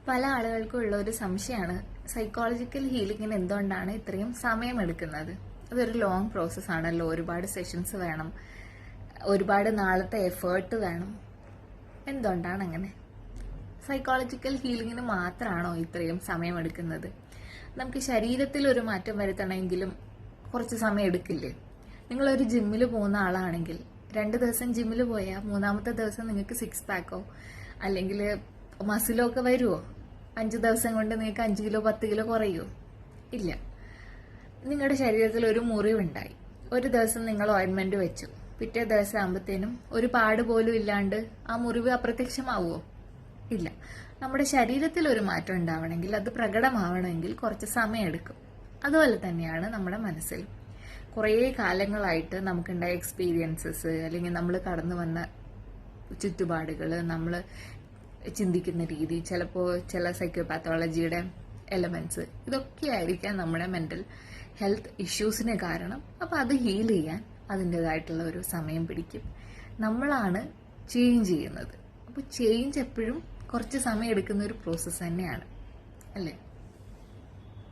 പല ആളുകൾക്കും ഉള്ള ഒരു സംശയമാണ് സൈക്കോളജിക്കൽ ഹീലിംഗിന് എന്തുകൊണ്ടാണ് ഇത്രയും സമയമെടുക്കുന്നത്. അതൊരു ലോങ് പ്രോസസ് ആണല്ലോ, ഒരുപാട് സെഷൻസ് വേണം, ഒരുപാട് നാളത്തെ എഫേർട്ട് വേണം. എന്തുകൊണ്ടാണ് അങ്ങനെ? സൈക്കോളജിക്കൽ ഹീലിംഗിന് മാത്രമാണോ ഇത്രയും സമയമെടുക്കുന്നത്? നമുക്ക് ശരീരത്തിൽ ഒരു മാറ്റം വരുത്തണമെങ്കിലും കുറച്ച് സമയം എടുക്കില്ലേ? നിങ്ങളൊരു ജിമ്മിൽ പോകുന്ന ആളാണെങ്കിൽ 2 ദിവസം ജിമ്മിൽ പോയാൽ 3-ാമത്തെ ദിവസം നിങ്ങൾക്ക് 6 പാക്കോ അല്ലെങ്കിൽ മസിലോ ഒക്കെ വരുമോ? 5 ദിവസം കൊണ്ട് നിങ്ങൾക്ക് 5 കിലോ 10 കിലോ കുറയുമോ? ഇല്ല. നിങ്ങളുടെ ശരീരത്തിൽ ഒരു മുറിവുണ്ടായി, ഒരു ദിവസം നിങ്ങൾ ഓയിൻമെന്റ് വെച്ചു, പിറ്റേ ദിവസം ആകുമ്പോഴത്തേനും ഒരു പാട് പോലും ഇല്ലാണ്ട് ആ മുറിവ് അപ്രത്യക്ഷമാവുമോ? ഇല്ല. നമ്മുടെ ശരീരത്തിൽ ഒരു മാറ്റം ഉണ്ടാവണമെങ്കിൽ, അത് പ്രകടമാവണമെങ്കിൽ കുറച്ച് സമയം എടുക്കും. അതുപോലെ തന്നെയാണ് നമ്മുടെ മനസ്സിൽ. കുറേ കാലങ്ങളായിട്ട് നമുക്കുണ്ടായ എക്സ്പീരിയൻസസ് അല്ലെങ്കിൽ നമ്മൾ കടന്നു വന്ന ചുറ്റുപാടുകൾ, നമ്മൾ ചിന്തിക്കുന്ന രീതി, ചിലപ്പോൾ ചില സൈക്കോപാത്തോളജിയുടെ എലമെന്റ്സ്, ഇതൊക്കെ ആയിരിക്കാം നമ്മുടെ മെന്റൽ ഹെൽത്ത് ഇഷ്യൂസിന് കാരണം. അപ്പോൾ അത് ഹീൽ ചെയ്യാൻ അതിൻ്റെതായിട്ടുള്ള ഒരു സമയം പിടിക്കും. നമ്മളാണ് ചേഞ്ച് ചെയ്യുന്നത്. അപ്പോൾ ചേഞ്ച് എപ്പോഴും കുറച്ച് സമയം എടുക്കുന്ന ഒരു പ്രോസസ്സ് തന്നെയാണ്, അല്ലേ?